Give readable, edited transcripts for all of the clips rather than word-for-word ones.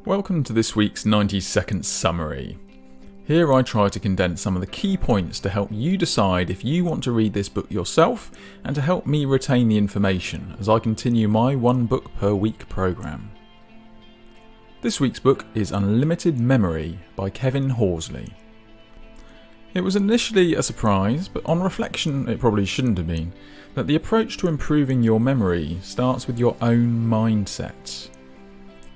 Welcome to this week's 90-second summary. Here I try to condense some of the key points to help you decide if you want to read this book yourself and to help me retain the information as I continue my one book per week programme. This week's book is Unlimited Memory by Kevin Horsley. It was initially a surprise, but on reflection it probably shouldn't have been, that the approach to improving your memory starts with your own mindset.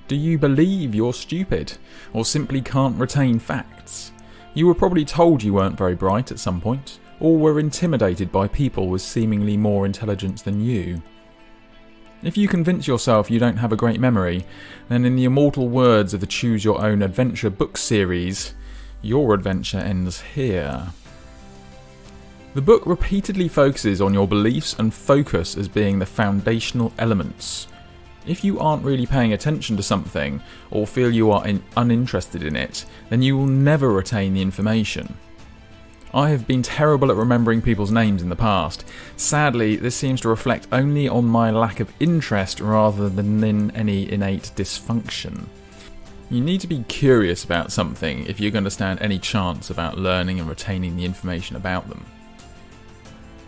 Do you believe you're stupid, or simply can't retain facts? You were probably told you weren't very bright at some point, or were intimidated by people with seemingly more intelligence than you. If you convince yourself you don't have a great memory, then in the immortal words of the Choose Your Own Adventure book series, your adventure ends here. The book repeatedly focuses on your beliefs and focus as being the foundational elements. If you aren't really paying attention to something, or feel you are uninterested in it, then you will never retain the information. I have been terrible at remembering people's names in the past. Sadly, this seems to reflect only on my lack of interest rather than in any innate dysfunction. You need to be curious about something if you're going to stand any chance about learning and retaining the information about them.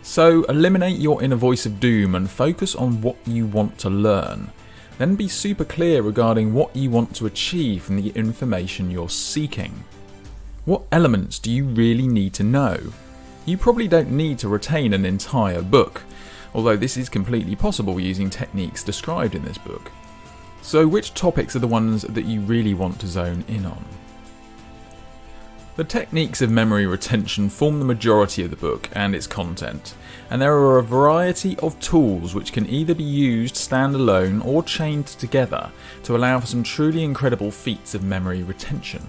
So eliminate your inner voice of doom and focus on what you want to learn. Then be super clear regarding what you want to achieve from the information you're seeking. What elements do you really need to know? You probably don't need to retain an entire book, although this is completely possible using techniques described in this book. So which topics are the ones that you really want to zone in on? The techniques of memory retention form the majority of the book and its content, and there are a variety of tools which can either be used standalone or chained together to allow for some truly incredible feats of memory retention.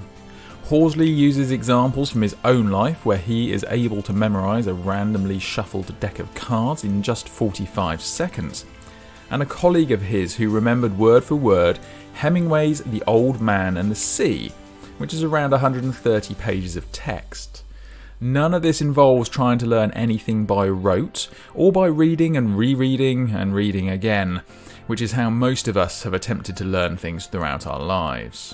Horsley uses examples from his own life where he is able to memorise a randomly shuffled deck of cards in just 45 seconds, and a colleague of his who remembered word for word Hemingway's The Old Man and the Sea, which is around 130 pages of text. None of this involves trying to learn anything by rote, or by reading and rereading and reading again, which is how most of us have attempted to learn things throughout our lives.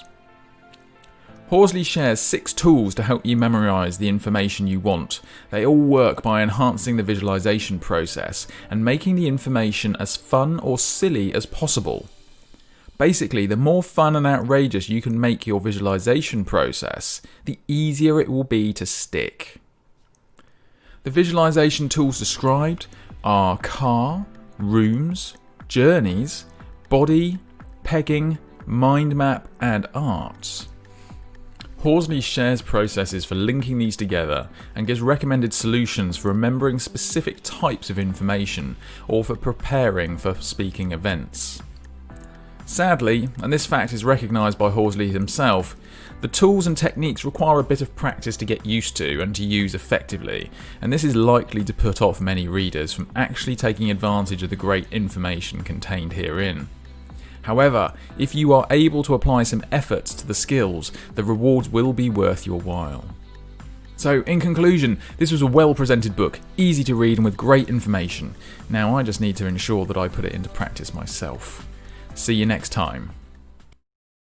Horsley shares 6 tools to help you memorise the information you want. They all work by enhancing the visualisation process and making the information as fun or silly as possible. Basically, the more fun and outrageous you can make your visualization process, the easier it will be to stick. The visualization tools described are car, rooms, journeys, body, pegging, mind map, and arts. Horsley shares processes for linking these together and gives recommended solutions for remembering specific types of information or for preparing for speaking events. Sadly, and this fact is recognised by Horsley himself, the tools and techniques require a bit of practice to get used to and to use effectively, and this is likely to put off many readers from actually taking advantage of the great information contained herein. However, if you are able to apply some effort to the skills, the rewards will be worth your while. So, in conclusion, this was a well-presented book, easy to read and with great information. Now I just need to ensure that I put it into practice myself. See you next time.